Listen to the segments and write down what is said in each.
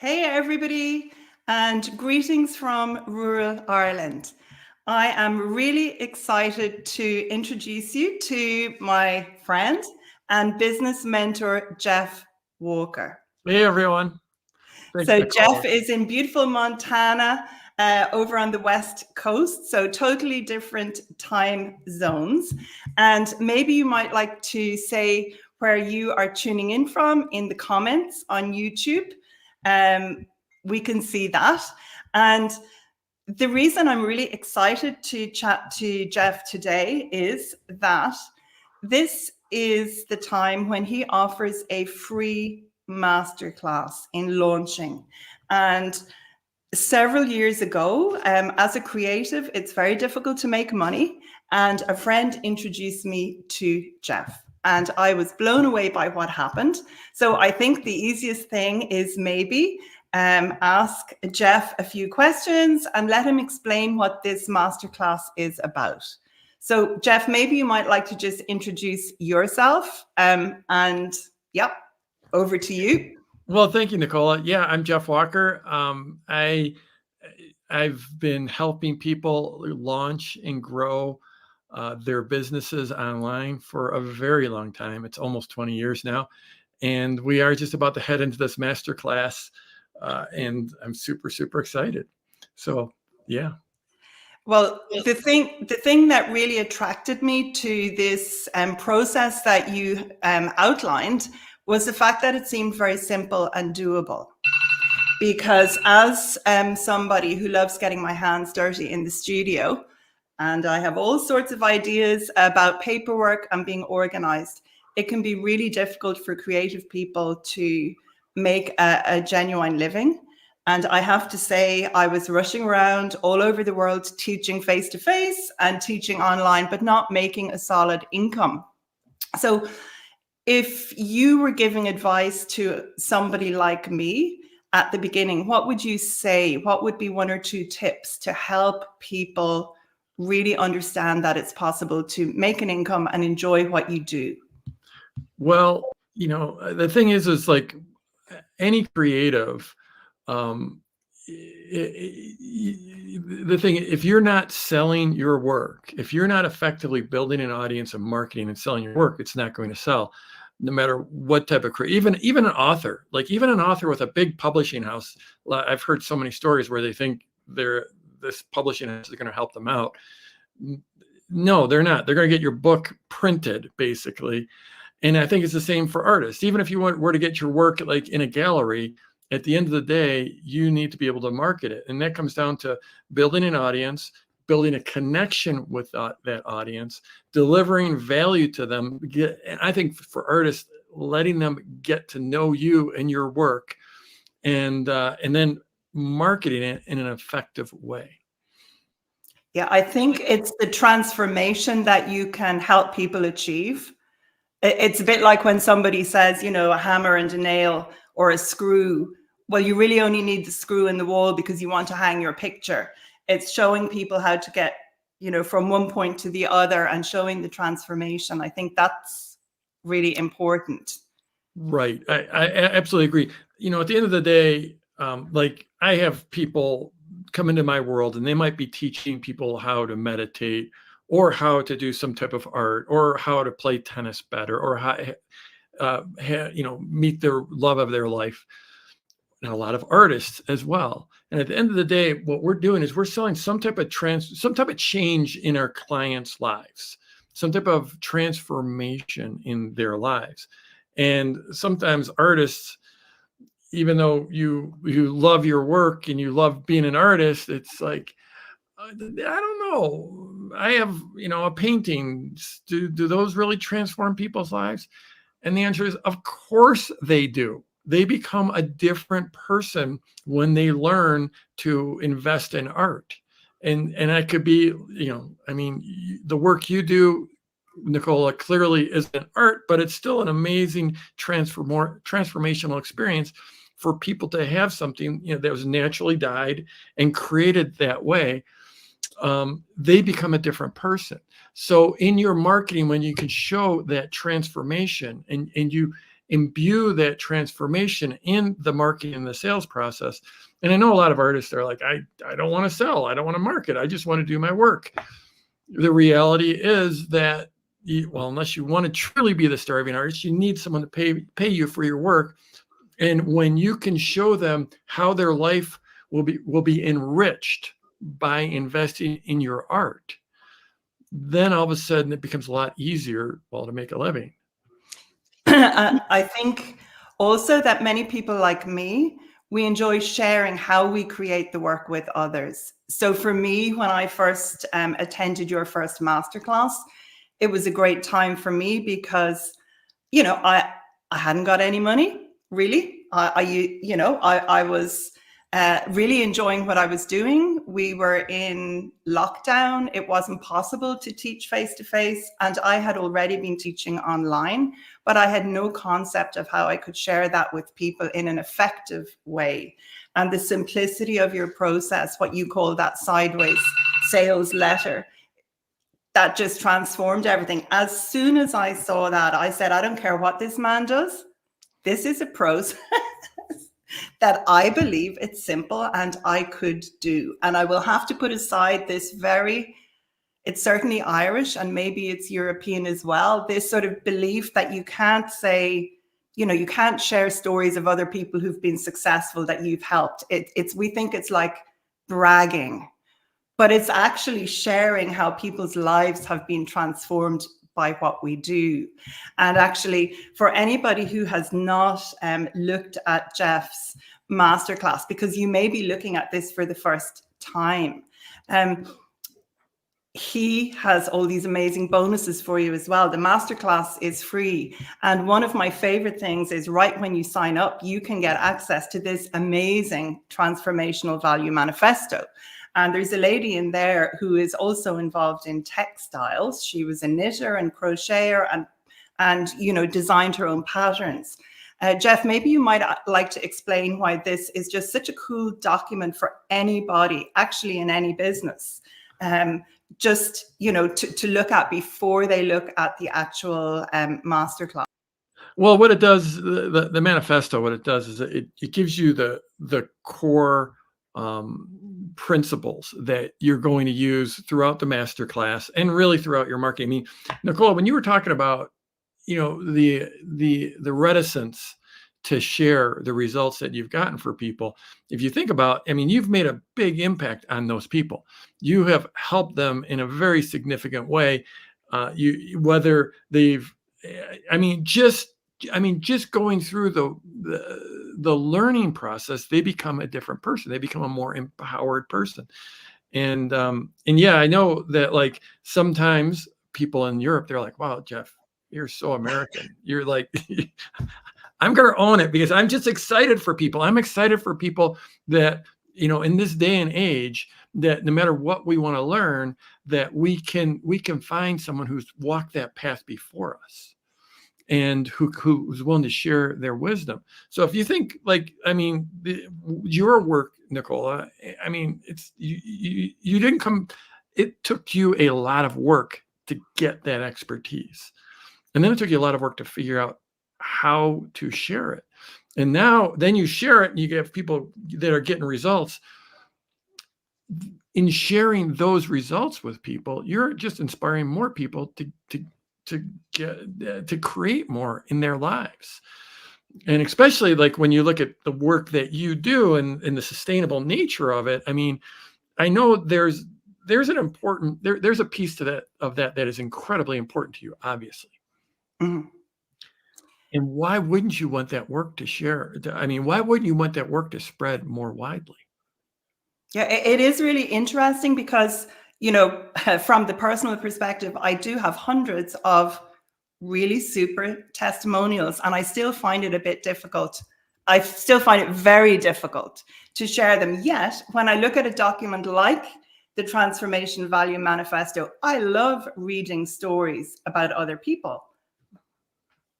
Hey, everybody, and greetings from rural Ireland. I am really excited to introduce you to my friend and business mentor, Jeff Walker. Hey, everyone. Thanks, So, Nicola. Jeff is in beautiful Montana over on the West Coast, so totally different time zones. And maybe you might like to say where you are tuning in from in the comments on YouTube. We can see that. And the reason I'm really excited to chat to Jeff today is that this is the time when he offers a free masterclass in launching. And several years ago, as a creative, it's very difficult to make money. And a friend introduced me to Jeff. And I was blown away by what happened. So I think the easiest thing is maybe ask Jeff a few questions and let him explain what this masterclass is about. So Jeff, maybe you might like to just introduce yourself and yep, over to you. Well, thank you, Nicola. Yeah, I'm Jeff Walker. I've been helping people launch and grow their businesses online for a very long time. It's almost 20 years now. And we are just about to head into this masterclass. And I'm super, super excited. So, yeah. Well, the thing that really attracted me to this process that you outlined was the fact that it seemed very simple and doable. Because as somebody who loves getting my hands dirty in the studio, and I have all sorts of ideas about paperwork and being organized, it can be really difficult for creative people to make a genuine living. And I have to say, I was rushing around all over the world teaching face-to-face and teaching online, but not making a solid income. So if you were giving advice to somebody like me at the beginning, what would you say? What would be one or two tips to help people really understand that it's possible to make an income and enjoy what you do? Well, the thing is like any creative, the thing, if you're not selling your work, if you're not effectively building an audience and marketing and selling your work, it's not going to sell, no matter what type of even an author, like even an author with a big publishing house. I've heard so many stories where they think this publishing house is going to help them out. No, they're not. They're going to get your book printed, basically. And I think it's the same for artists. Even if you were to get your work like in a gallery, at the end of the day, you need to be able to market it. And that comes down to building an audience, building a connection with that audience, delivering value to them. And I think for artists, letting them get to know you and your work, and then marketing it in an effective way. Yeah, I think it's the transformation that you can help people achieve. It's a bit like when somebody says, a hammer and a nail or a screw. Well, you really only need the screw in the wall because you want to hang your picture. It's showing people how to get, from one point to the other and showing the transformation. I think that's really important. Right. I absolutely agree. At the end of the day, like I have people come into my world and they might be teaching people how to meditate or how to do some type of art or how to play tennis better or how, meet their love of their life. And a lot of artists as well. And at the end of the day, what we're doing is we're selling some type of change in our clients' lives, some type of transformation in their lives. And sometimes artists, even though you love your work and you love being an artist, it's like, I don't know. I have, a painting. Do those really transform people's lives? And the answer is, of course they do. They become a different person when they learn to invest in art. And I could be, the work you do, Nicola, clearly isn't art, but it's still an amazing transformational experience for people to have something, that was naturally dyed and created that way. They become a different person. So in your marketing, when you can show that transformation and imbue that transformation in the marketing and the sales process. And I know a lot of artists are like, I don't want to sell. I don't want to market. I just want to do my work. The reality is that, unless you want to truly be the starving artist, you need someone to pay you for your work. And when you can show them how their life will be enriched by investing in your art, then all of a sudden it becomes a lot easier, to make a living. I think also that many people like me, we enjoy sharing how we create the work with others. So for me, when I first attended your first masterclass, it was a great time for me because, I hadn't got any money, really. I was really enjoying what I was doing. We were in lockdown. It wasn't possible to teach face-to-face, and I had already been teaching online, but I had no concept of how I could share that with people in an effective way. And the simplicity of your process, what you call that sideways sales letter, that just transformed everything. As soon as I saw that, I said, I don't care what this man does. This is a process that I believe it's simple and I could do. And I will have to put aside this it's certainly Irish and maybe it's European as well, this sort of belief that you can't say, you can't share stories of other people who've been successful that you've helped. We think it's like bragging, but it's actually sharing how people's lives have been transformed by what we do. And actually, for anybody who has not looked at Jeff's masterclass, because you may be looking at this for the first time, he has all these amazing bonuses for you as well. The masterclass is free. And one of my favorite things is right when you sign up, you can get access to this amazing transformational value manifesto. And there's a lady in there who is also involved in textiles. She was a knitter and crocheter and designed her own patterns. Jeff, maybe you might like to explain why this is just such a cool document for anybody, actually in any business, to look at before they look at the actual masterclass. Well, what it does, the manifesto, what it does is it gives you the core principles that you're going to use throughout the masterclass and really throughout your marketing. I mean, Nicola, when you were talking about, the reticence to share the results that you've gotten for people, if you think about, you've made a big impact on those people. You have helped them in a very significant way. Whether they've, just going through the learning process, they become a different person. They become a more empowered person. And yeah, I know that like sometimes people in Europe, they're like, wow, Jeff, you're so American. You're like, I'm going to own it because I'm just excited for people. I'm excited for people that, in this day and age, that no matter what we want to learn, that we can find someone who's walked that path before us and who's willing to share their wisdom. So if you think your work, Nicola, it's you didn't come. It took you a lot of work to get that expertise, and then it took you a lot of work to figure out how to share it. And then you share it, and you get people that are getting results. In sharing those results with people, you're just inspiring more people to create more in their lives. And especially like when you look at the work that you do and the sustainable nature of it, I know there's a piece to that is incredibly important to you, obviously. Mm-hmm. And why wouldn't you want that work to share? Why wouldn't you want that work to spread more widely? Yeah, it is really interesting because, from the personal perspective, I do have hundreds of really super testimonials, and I still find it a bit difficult. I still find it very difficult to share them. Yet, when I look at a document like the Transformation Value Manifesto, I love reading stories about other people.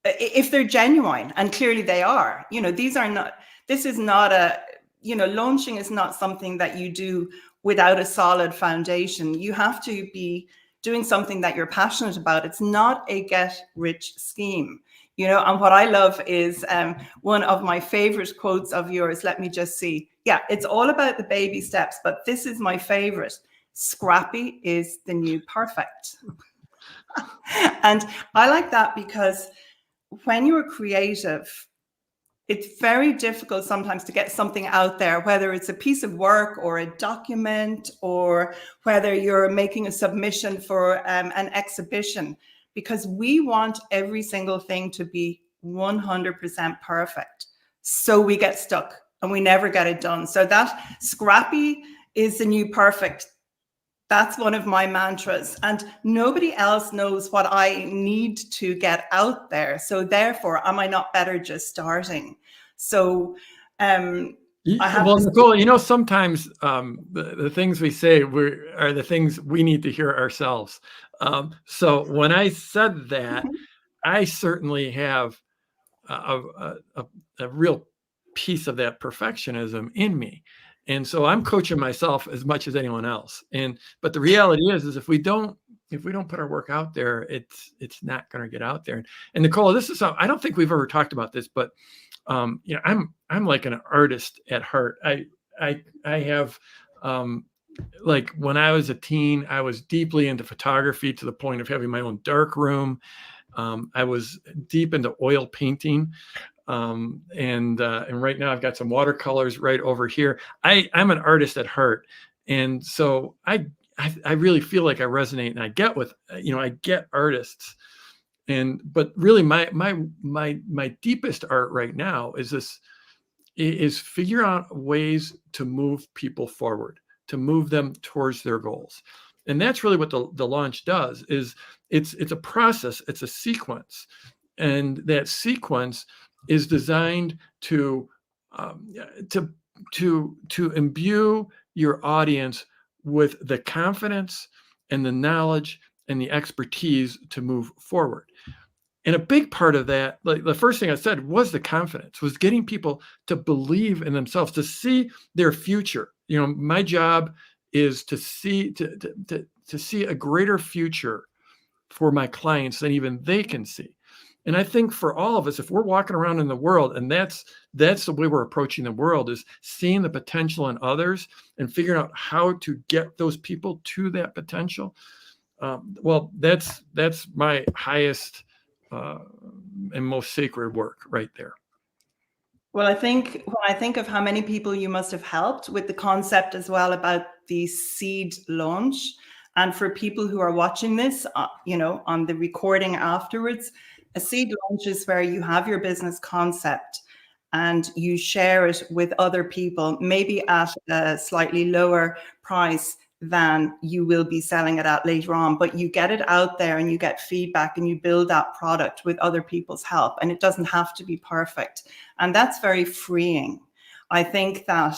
If they're genuine, and clearly they are, this is not launching is not something that you do without a solid foundation. You have to be doing something that you're passionate about. It's not a get rich scheme. You know, and what I love is one of my favorite quotes of yours. Let me just see. Yeah, it's all about the baby steps, but this is my favorite. Scrappy is the new perfect. And I like that because when you're creative, it's very difficult sometimes to get something out there, whether it's a piece of work or a document, or whether you're making a submission for an exhibition, because we want every single thing to be 100% perfect. So we get stuck and we never get it done. So that scrappy is the new perfect. That's one of my mantras, and nobody else knows what I need to get out there. So therefore, am I not better just starting? So I have well, Nicola, you know, sometimes the things we say are the things we need to hear ourselves. So when I said that, I certainly have a real piece of that perfectionism in me. And so I'm coaching myself as much as anyone else. But the reality is if we don't put our work out there, it's not going to get out there. And Nicola, this is I don't think we've ever talked about this, but you know, I'm like an artist at heart. I have like when I was a teen, I was deeply into photography to the point of having my own dark room. I was deep into oil painting. And right now I've got some watercolors right over here. I'm an artist at heart. And so I really feel like I resonate, and I get with, you know, I get artists. But really my deepest art right now is figure out ways to move people forward, to move them towards their goals. And that's really what the launch does. Is it's a process, it's a sequence. And that sequence is designed to imbue your audience with the confidence and the knowledge and the expertise to move forward. And a big part of that, like the first thing I said, was the confidence, was getting people to believe in themselves, to see their future. You know, my job is to see a greater future for my clients than even they can see. And I think for all of us, if we're walking around in the world, and that's the way we're approaching the world, is seeing the potential in others and figuring out how to get those people to that potential. Well, that's my highest and most sacred work right there. Well, I think when I think of how many people you must have helped with the concept as well about the seed launch, and for people who are watching this, you know, on the recording afterwards, a seed launch is where you have your business concept and you share it with other people, maybe at a slightly lower price than you will be selling it at later on, but you get it out there and you get feedback and you build that product with other people's help, and it doesn't have to be perfect. And that's very freeing. I think that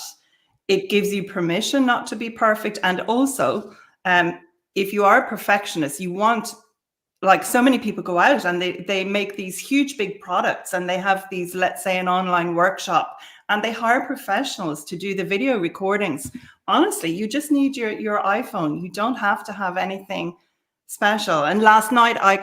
it gives you permission not to be perfect. And also, if you are a perfectionist, you want, like so many people go out and they make these huge big products, and they have these, let's say an online workshop, and they hire professionals to do the video recordings. Honestly, you just need your iPhone. You don't have to have anything special. And last night I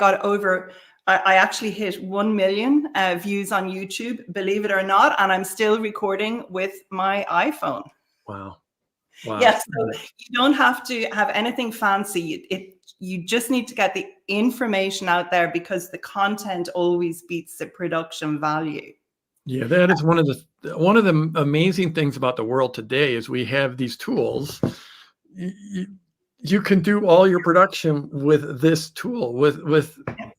actually hit 1 million views on YouTube, believe it or not, and I'm still recording with my iPhone. Wow. Wow. Yes, so you don't have to have anything fancy. You just need to get the information out there, because the content always beats the production value. Yeah, that is one of the amazing things about the world today is we have these tools. You can do all your production with this tool, with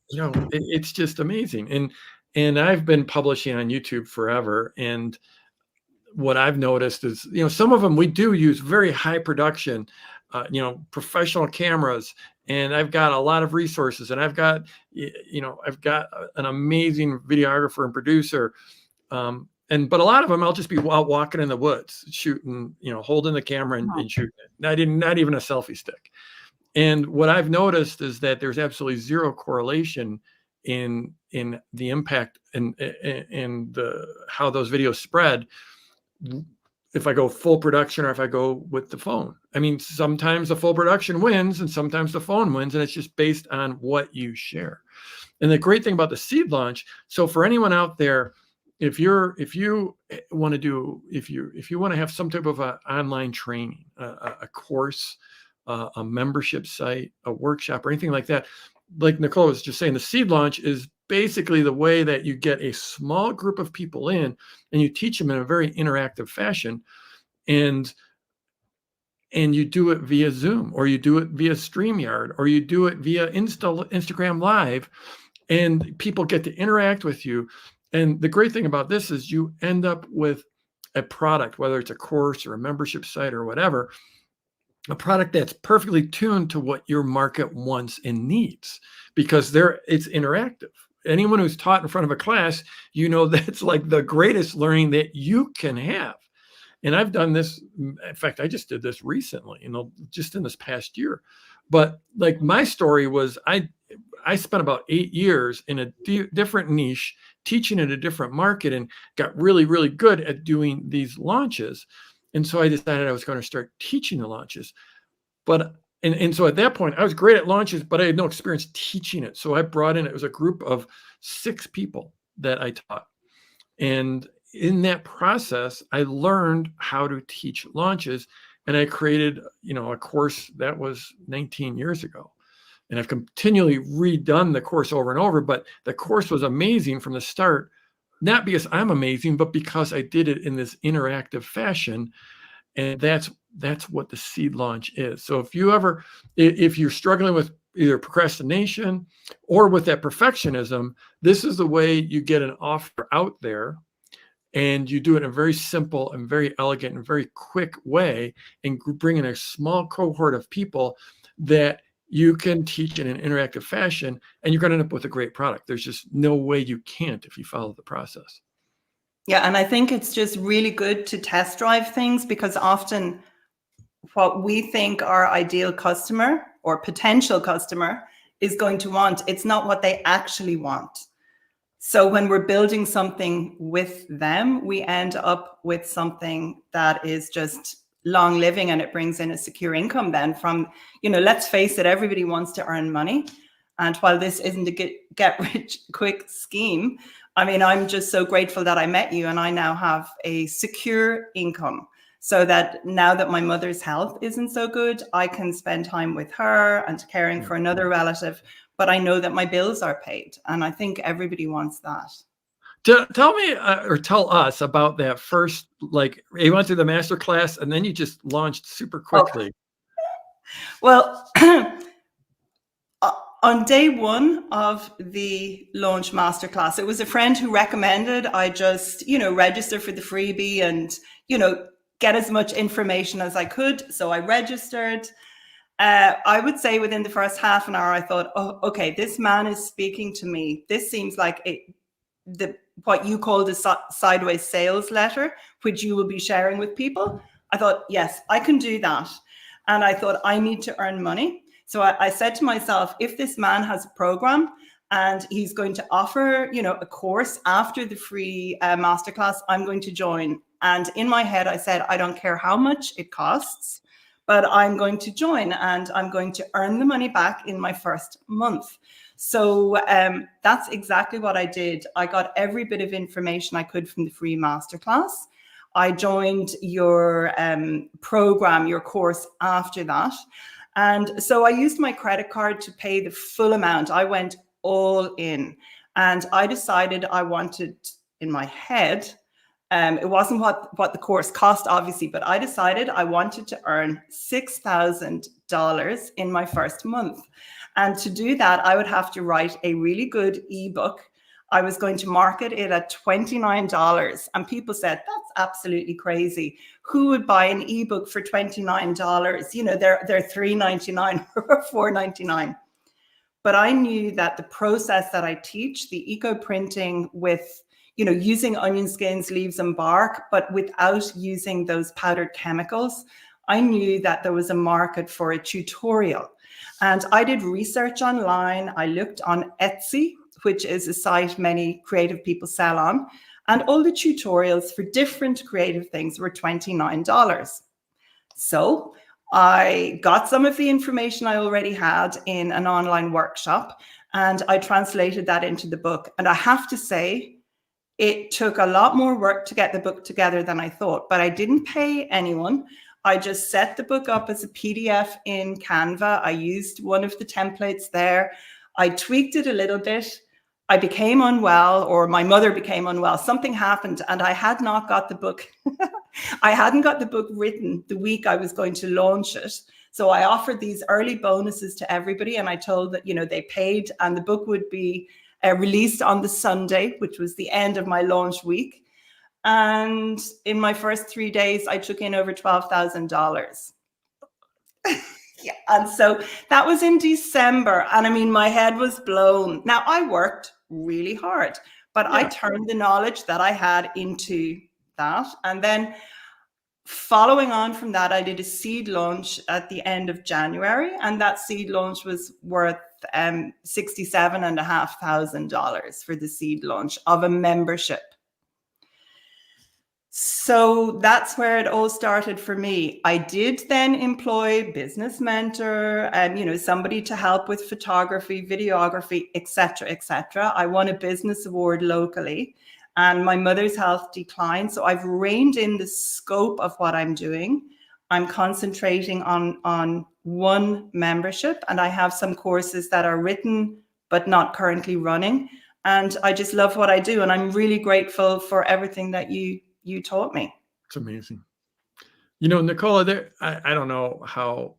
you know, it's just amazing. And I've been publishing on YouTube forever, and what I've noticed is, you know, some of them we do use very high production, you know, professional cameras, and I've got a lot of resources, and I've got an amazing videographer and producer. But a lot of them, I'll just be out walking in the woods, shooting, you know, holding the camera and shooting it. Not even a selfie stick. And what I've noticed is that there's absolutely zero correlation in the impact and how those videos spread if I go full production or if I go with the phone. I mean, sometimes the full production wins and sometimes the phone wins, and it's just based on what you share. And the great thing about the seed launch, so for anyone out there, if you want to have some type of an online training, a course, a membership site, a workshop, or anything like that, like Nicola was just saying, the seed launch is basically the way that you get a small group of people in and you teach them in a very interactive fashion. And you do it via Zoom, or you do it via StreamYard, or you do it via Instagram Live, and people get to interact with you. And the great thing about this is you end up with a product, whether it's a course or a membership site or whatever, a product that's perfectly tuned to what your market wants and needs, because it's interactive. Anyone who's taught in front of a class, that's like the greatest learning that you can have. And I've done this. In fact, I just did this recently, just in this past year. But like my story was, I spent about 8 years in a different niche, teaching in a different market, and got really, really good at doing these launches. And so I decided I was going to start teaching the launches. But and so at that point, I was great at launches, but I had no experience teaching it. So I brought in, it was a group of 6 people that I taught. And in that process, I learned how to teach launches, and I created, a course that was 19 years ago. And I've continually redone the course over and over, but the course was amazing from the start, not because I'm amazing, but because I did it in this interactive fashion. And that's what the seed launch is. So if you're struggling with either procrastination or with that perfectionism, this is the way you get an offer out there. And you do it in a very simple and very elegant and very quick way, and bring in a small cohort of people that you can teach in an interactive fashion, and you're going to end up with a great product. There's just no way you can't if you follow the process. Yeah, and I think it's just really good to test drive things, because often what we think our ideal customer or potential customer is going to want, it's not what they actually want. So when we're building something with them, we end up with something that is just long living, and it brings in a secure income then from, let's face it, everybody wants to earn money. And while this isn't a get rich quick scheme, I mean, I'm just so grateful that I met you, and I now have a secure income, so that now that my mother's health isn't so good, I can spend time with her and caring for another relative. But I know that my bills are paid, and I think everybody wants that. Tell me or tell us about that first, like you went through the masterclass and then you just launched super quickly. Well, on day one of the launch masterclass, it was a friend who recommended I just, register for the freebie and, get as much information as I could. So I registered. I would say within the first half an hour, I thought, oh, okay, this man is speaking to me. This seems like what you called a sideways sales letter, which you will be sharing with people. I thought, yes, I can do that. And I thought, I need to earn money. So I said to myself, if this man has a program and he's going to offer, a course after the free masterclass, I'm going to join. And in my head, I said, I don't care how much it costs, but I'm going to join, and I'm going to earn the money back in my first month. So that's exactly what I did. I got every bit of information I could from the free masterclass. I joined your program, your course after that. And so I used my credit card to pay the full amount. I went all in, and I decided I wanted, in my head, it wasn't what the course cost, obviously, but I decided I wanted to earn $6,000 in my first month. And to do that, I would have to write a really good ebook. I was going to market it at $29. And people said, that's absolutely crazy. Who would buy an ebook for $29? They're $3.99 or $4.99. But I knew that the process that I teach, the eco printing with, using onion skins, leaves, and bark, but without using those powdered chemicals, I knew that there was a market for a tutorial. And I did research online. I looked on Etsy, which is a site many creative people sell on, and all the tutorials for different creative things were $29. So I got some of the information I already had in an online workshop, and I translated that into the book. And I have to say, it took a lot more work to get the book together than I thought, but I didn't pay anyone. I just set the book up as a PDF in Canva. I used one of the templates there. I tweaked it a little bit. I became unwell, or my mother became unwell. Something happened, and I had not got the book. I hadn't got the book written the week I was going to launch it. So I offered these early bonuses to everybody, and I told that, they paid, and the book would be released on the Sunday, which was the end of my launch week. And in my first 3 days, I took in over $12,000. Yeah. And so that was in December. And I mean, my head was blown. Now, I worked really hard, but I turned the knowledge that I had into that. And then following on from that, I did a seed launch at the end of January, and that seed launch was worth $67,500 for the seed launch of a membership. So that's where it all started for me. I did then employ business mentor and, somebody to help with photography, videography, etc., etc. I won a business award locally, and my mother's health declined. So I've reined in the scope of what I'm doing. I'm concentrating on one membership, and I have some courses that are written but not currently running. And I just love what I do, and I'm really grateful for everything that you taught me. It's amazing. Nicola, I don't know how,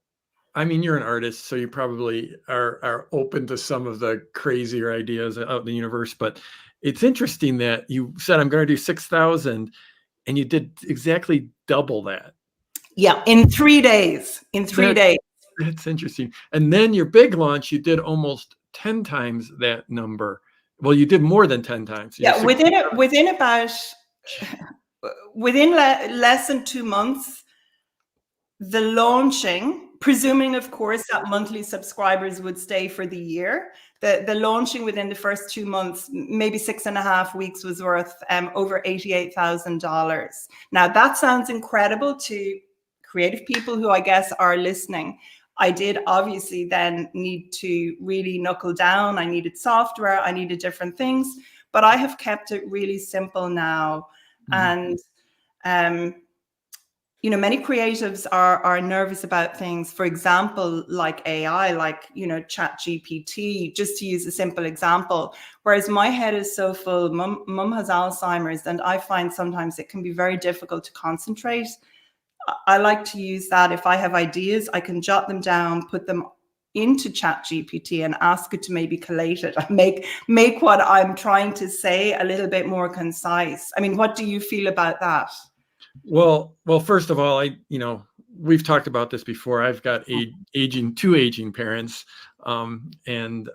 I mean, you're an artist, so you probably are open to some of the crazier ideas out in the universe, but it's interesting that you said, I'm going to do 6,000, and you did exactly double that. Yeah, in 3 days. In 3 days. That's interesting. And then your big launch, you did almost 10 times that number. Well, you did more than 10 times. Yeah, within less than 2 months, the launching, presuming, of course, that monthly subscribers would stay for the year, the launching within the first 2 months, maybe 6.5 weeks, was worth over $88,000. Now, that sounds incredible to creative people who I guess are listening. I did obviously then need to really knuckle down. I needed software, I needed different things, but I have kept it really simple now. And many creatives are nervous about things, for example, like AI, like, ChatGPT, just to use a simple example. Whereas my head is so full, mum has Alzheimer's, and I find sometimes it can be very difficult to concentrate. I like to use that. If I have ideas, I can jot them down, put them into ChatGPT and ask it to maybe collate it, make what I'm trying to say a little bit more concise. I mean, what do you feel about that? Well, first of all, we've talked about this before. I've got two aging parents. It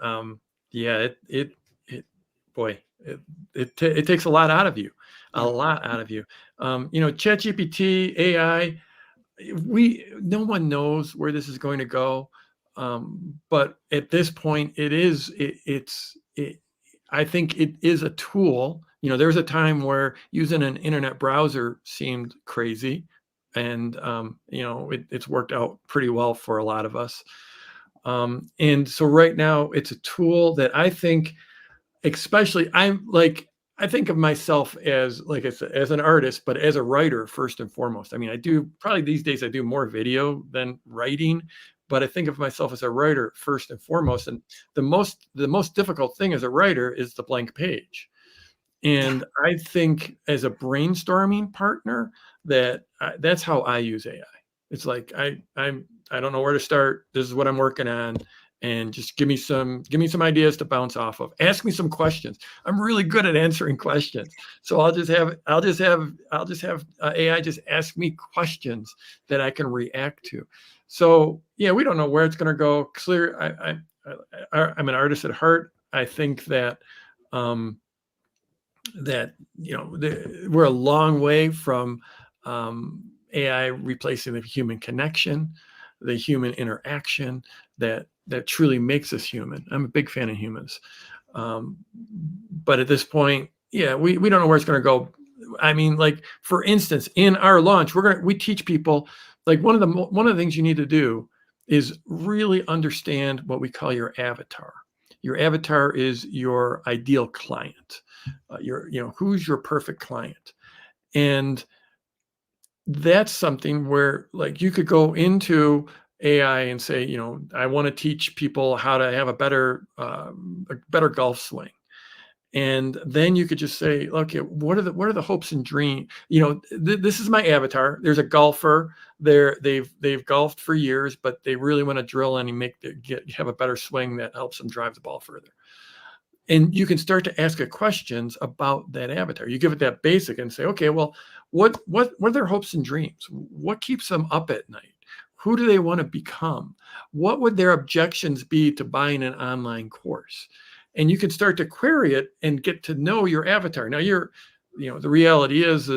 takes a lot out of you, ChatGPT, AI, no one knows where this is going to go. But at this point, I think it is a tool. There was a time where using an internet browser seemed crazy, and it's worked out pretty well for a lot of us. And so right now it's a tool that I think, especially, I think of myself as, like I said, as an artist, but as a writer first and foremost. I mean, these days I do more video than writing, but I think of myself as a writer first and foremost. And the most difficult thing as a writer is the blank page. And I think as a brainstorming partner, that's how I use AI. It's like, I don't know where to start. This is what I'm working on. And just give me some ideas to bounce off of. Ask me some questions. I'm really good at answering questions. So I'll just have AI just ask me questions that I can react to. So yeah, we don't know where it's going to go. Clear. I'm an artist at heart. I think that, we're a long way from AI replacing the human connection, the human interaction that truly makes us human. I'm a big fan of humans. But at this point, yeah, we don't know where it's going to go. I mean, like, for instance, in our launch, we teach people Like one of the things you need to do is really understand what we call your avatar. Your avatar is your ideal client. Who's your perfect client? And that's something where like you could go into AI and say, I want to teach people how to have a better golf swing. And then you could just say, okay, what are the hopes and dreams? This is my avatar. There's a golfer there. They've golfed for years, but they really want to drill in and have a better swing that helps them drive the ball further. And you can start to ask it questions about that avatar. You give it that basic and say, okay, well, what are their hopes and dreams? What keeps them up at night? Who do they want to become? What would their objections be to buying an online course? And you can start to query it and get to know your avatar. Now the reality is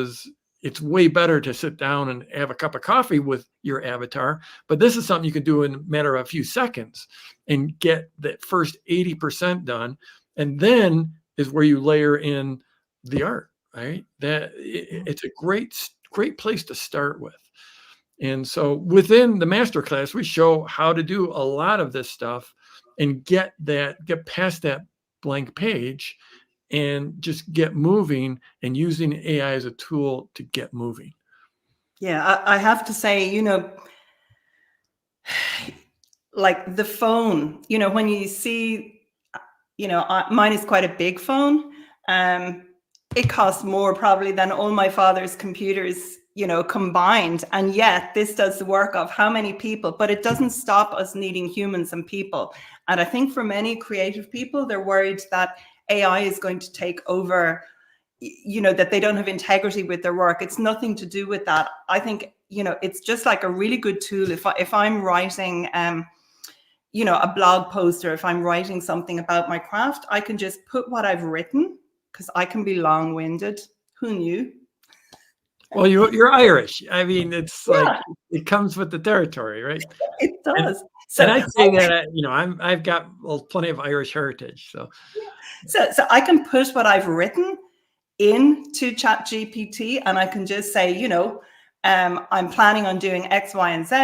it's way better to sit down and have a cup of coffee with your avatar, but this is something you can do in a matter of a few seconds and get that first 80% done. And then is where you layer in the art, right? It's a great place to start with. And so within the masterclass, we show how to do a lot of this stuff and get past that blank page and just get moving and using AI as a tool to get moving. Yeah, I have to say, like the phone, when you see, mine is quite a big phone. It costs more probably than all my father's computers, combined. And yet this does the work of how many people, but it doesn't stop us needing humans and people. And I think for many creative people, they're worried that AI is going to take over, that they don't have integrity with their work. It's nothing to do with that. I think, it's just like a really good tool. If I'm writing, a blog post, or if I'm writing something about my craft, I can just put what I've written, because I can be long-winded. Who knew? Well, you're Irish. I mean, it's like it comes with the territory, right? It does. And I'd say that I've got plenty of Irish heritage. So I can put what I've written into ChatGPT, and I can just say, I'm planning on doing X, Y, and Z.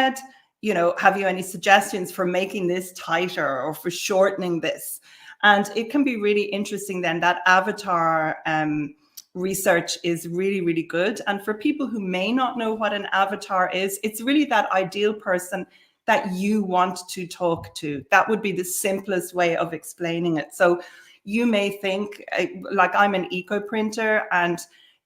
Have you any suggestions for making this tighter or for shortening this? And it can be really interesting then. That avatar research is really, really good. And for people who may not know what an avatar is, it's really that ideal person that you want to talk to. That would be the simplest way of explaining it. So you may think, like I'm an eco printer, and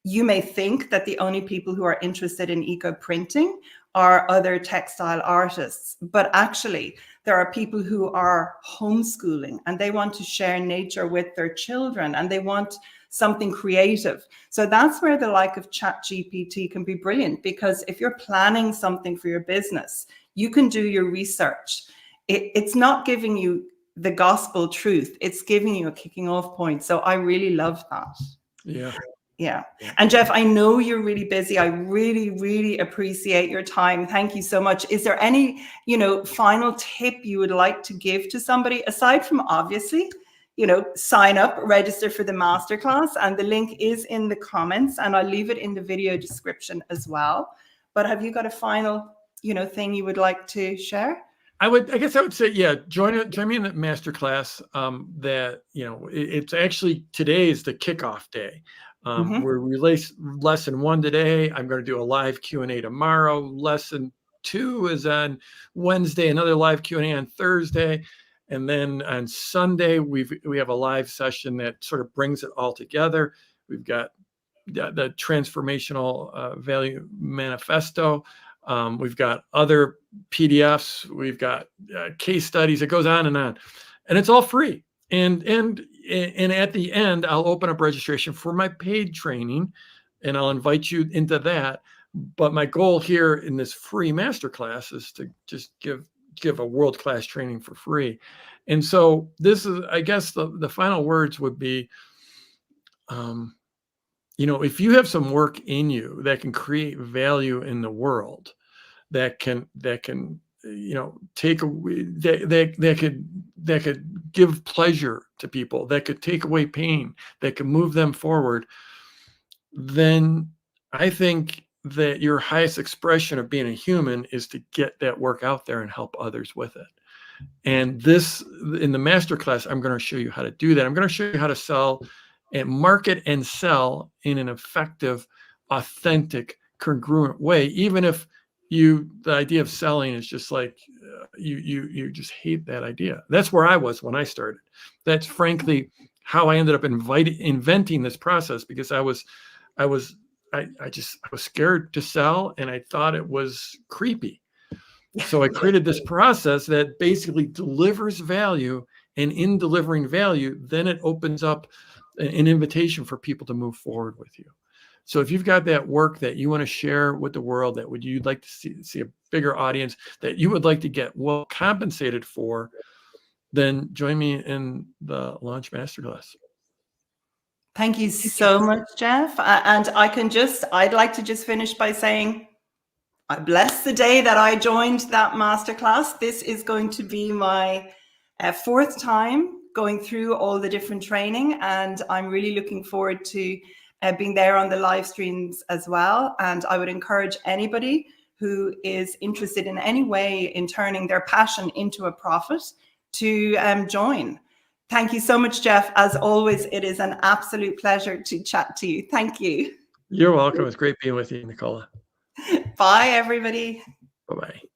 you may think that the only people who are interested in eco printing are other textile artists, but actually there are people who are homeschooling and they want to share nature with their children and they want something creative. So that's where the like of ChatGPT can be brilliant, because if you're planning something for your business, you can do your research. It's not giving you the gospel truth, it's giving you a kicking off point. So I really love that. Yeah. And Jeff, I know you're really busy. I really, really appreciate your time. Thank you so much. Is there any, final tip you would like to give to somebody, aside from obviously, sign up, register for the masterclass, and the link is in the comments, and I'll leave it in the video description as well. But have you got a final, thing you would like to share? I guess I would say, yeah, join me in the masterclass. It's actually, today is the kickoff day. We release lesson 1 today. I'm going to do a live Q&A tomorrow. Lesson 2 is on Wednesday, another live Q&A on Thursday. And then on Sunday, we have a live session that sort of brings it all together. We've got the transformational value manifesto. We've got other PDFs. We've got case studies. It goes on, and it's all free. And at the end, I'll open up registration for my paid training, and I'll invite you into that. But my goal here in this free masterclass is to just give a world-class training for free. And so this is, I guess, the final words would be, if you have some work in you that can create value in the world, that can take away, that could give pleasure to people, that could take away pain, that could move them forward, then I think that your highest expression of being a human is to get that work out there and help others with it. And this, in the masterclass, I'm going to show you how to do that. I'm going to show you how to sell and market and sell in an effective, authentic, congruent way, even if the idea of selling is just like, you just hate that idea. That's where I was when I started. That's frankly how I ended up inventing this process, because I was scared to sell, and I thought it was creepy. So I created this process that basically delivers value, and in delivering value, then it opens up an invitation for people to move forward with you. So if you've got that work that you want to share with the world, that you'd like to see a bigger audience, that you would like to get well compensated for, then join me in the Launch Masterclass. Thank you so much, Jeff. And I'd like to just finish by saying, I bless the day that I joined that masterclass. This is going to be my fourth time going through all the different training, and I'm really looking forward to being there on the live streams as well. And I would encourage anybody who is interested in any way in turning their passion into a profit to join. Thank you so much, Jeff. As always, it is an absolute pleasure to chat to you. Thank you. You're welcome. It's great being with you, Nicola. Bye, everybody. Bye-bye.